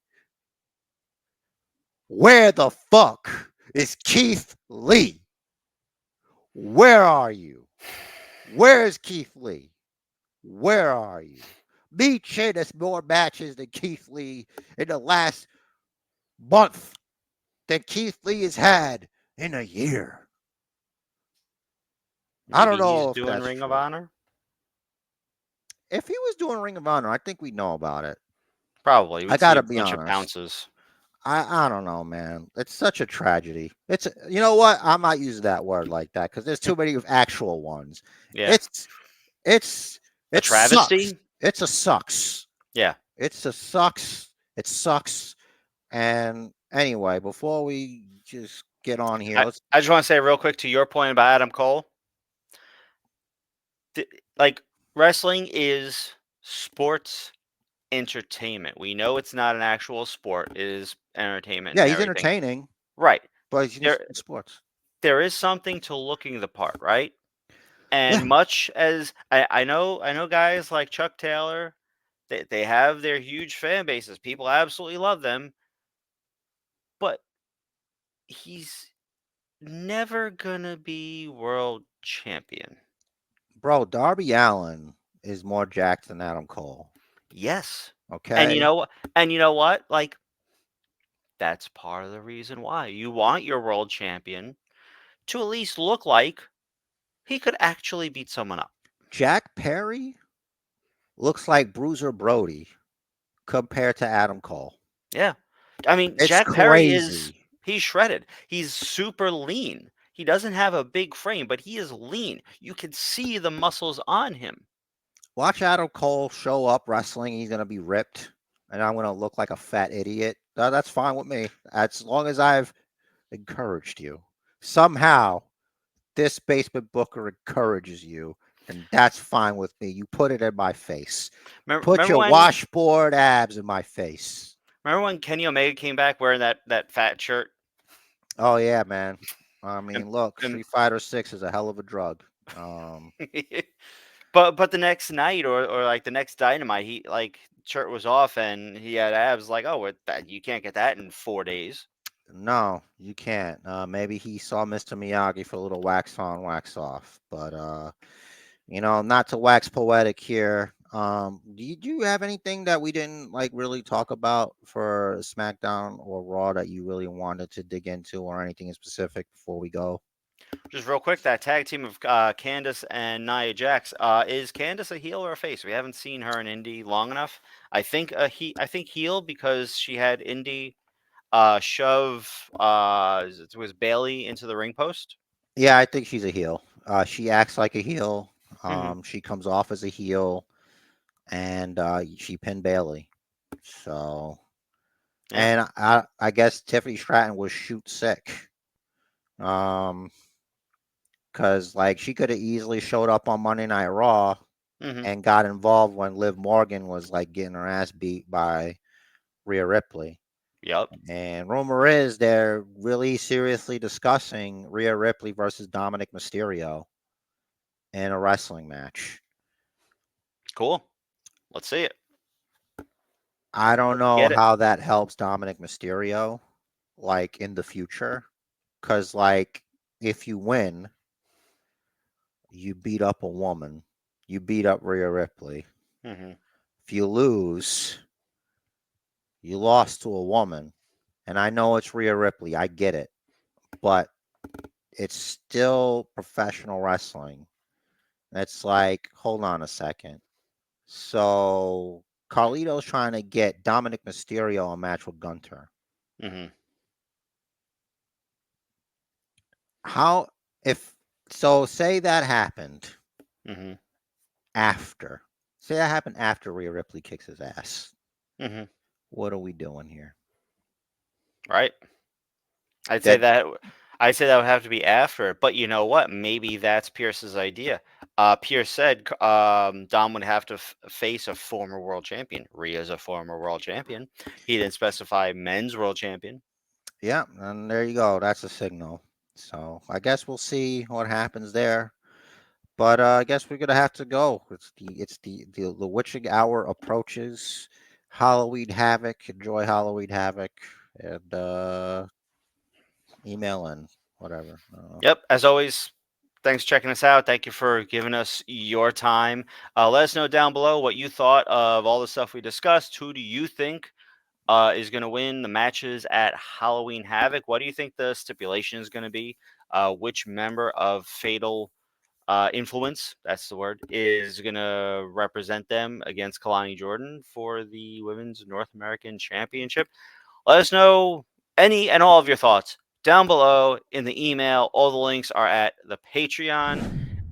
Where the fuck is Keith Lee? Where are you? Where is Keith Lee? Where are you? Me Chin has more matches than Keith Lee in the last month than Keith Lee has had in a year. I don't Maybe he's know if doing that's Ring of true. Honor. If he was doing Ring of Honor, I think we'd know about it. Probably. I We'd see gotta a be bunch of honest. bounces. I don't know, man. It's such a tragedy. You know what? I'm not using that word like that because there's too many of actual ones. Yeah. It's it's A it sucks. travesty. It's a sucks. Yeah. It's a sucks. It sucks. And anyway, before we just get on here, I let's I just want to say real quick to your point about Adam Cole. Like wrestling is sports entertainment. We know it's not an actual sport. It is entertainment yeah, and he's everything. entertaining, Right. but he's There in sports. there is something to looking the part, right? And Yeah, much as I know guys like Chuck Taylor, they have their huge fan bases. People absolutely love them, but he's never gonna be world champion. bro, Darby Allen is more jacked than Adam Cole. Yes. And Okay, you know what? Like that's part of the reason why you want your world champion to at least look like he could actually beat someone up. Jack Perry looks like Bruiser Brody compared to Adam Cole. Yeah. I mean, It's Jack Perry is crazy. he's shredded. He's super lean. He doesn't have a big frame, but he is lean. You can see the muscles on him. Watch Adam Cole show up wrestling. He's gonna be ripped, and I'm gonna look like a fat idiot. That's fine with me. As long as I've encouraged you somehow, this basement booker encourages you, and that's fine with me. You put it in my face. Remember, Put remember your when washboard abs in my face. remember when Kenny Omega came back wearing that fat shirt? Oh yeah, man. I And, mean, look, and Street Fighter 6 is a hell of a drug. Um, but the next night or like the next Dynamite, he like shirt was off and he had abs. Like, oh, that you can't get that in 4 days. no, you can't. Maybe he saw Mr. Miyagi for a little wax on, wax off. But not to wax poetic here. Do you have anything that we didn't like really talk about for SmackDown or Raw that you really wanted to dig into or anything in specific before we go? Just real quick, that tag team of Candice and Nia Jax. Is Candice a heel or a face? We haven't seen her in Indy long enough. I think heel because she had Indy shove it was Bailey into the ring post. Yeah, I think she's a heel. She acts like a heel. Hmm. She comes off as a heel, and she pinned Bailey. So, Yeah. and I guess Tiffany Stratton was shoot sick. Um, because like she could have easily showed up on Monday Night Raw Hmm. and got involved when Liv Morgan was like getting her ass beat by Rhea Ripley. Yep. And rumor is they're really seriously discussing Rhea Ripley versus Dominic Mysterio in a wrestling match. Cool. Let's see it. I don't Let's know get it. how that helps Dominic Mysterio, like in the future, because like if you win, you beat up a woman, you beat up Rhea Ripley. Hmm. If you lose, you lost to a woman, and I know it's Rhea Ripley, I get it, but it's still professional wrestling. It's like, hold on a second. So Carlito's trying to get Dominic Mysterio a match with Gunter. Hmm. How if so? Say that happened Hmm. after. Say that happened after Rhea Ripley kicks his ass. Hmm. What are we doing here? Right. I'd say That that I'd say that would have to be after. But you know what? Maybe that's Pierce's idea. Pierce said Dom would have to face a former world champion. Rhea's a former world champion. He didn't specify men's world champion. yeah, and there you go. That's a signal. So I guess we'll see what happens there. But I guess we're gonna have to go. It's the witching hour approaches. Halloween Havoc. Enjoy Halloween Havoc, and email and whatever. Yep. As always, thanks for checking us out. Thank you for giving us your time. Let us know down below what you thought of all the stuff we discussed. Who do you think is going to win the matches at Halloween Havoc? What do you think the stipulation is going to be? Which member of Fatal Influence, that's the word, is going to represent them against Kalani Jordan for the Women's North American Championship? Let us know any and all of your thoughts down below in the email. All the links are at the Patreon,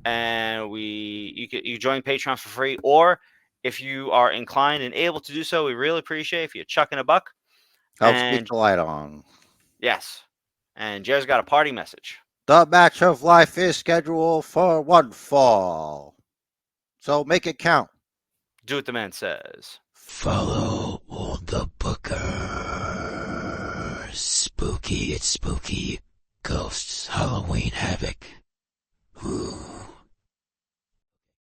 and you join Patreon for free, or if you are inclined and able to do so, we really appreciate if you chuck in a buck. Helps keep And the light on. yes, and Jared's got a party message. The match of life is scheduled for one fall. So make it count. Do what the man says. Follow all the bookers. Spooky, it's spooky. Ghosts, Halloween Havoc. Ooh.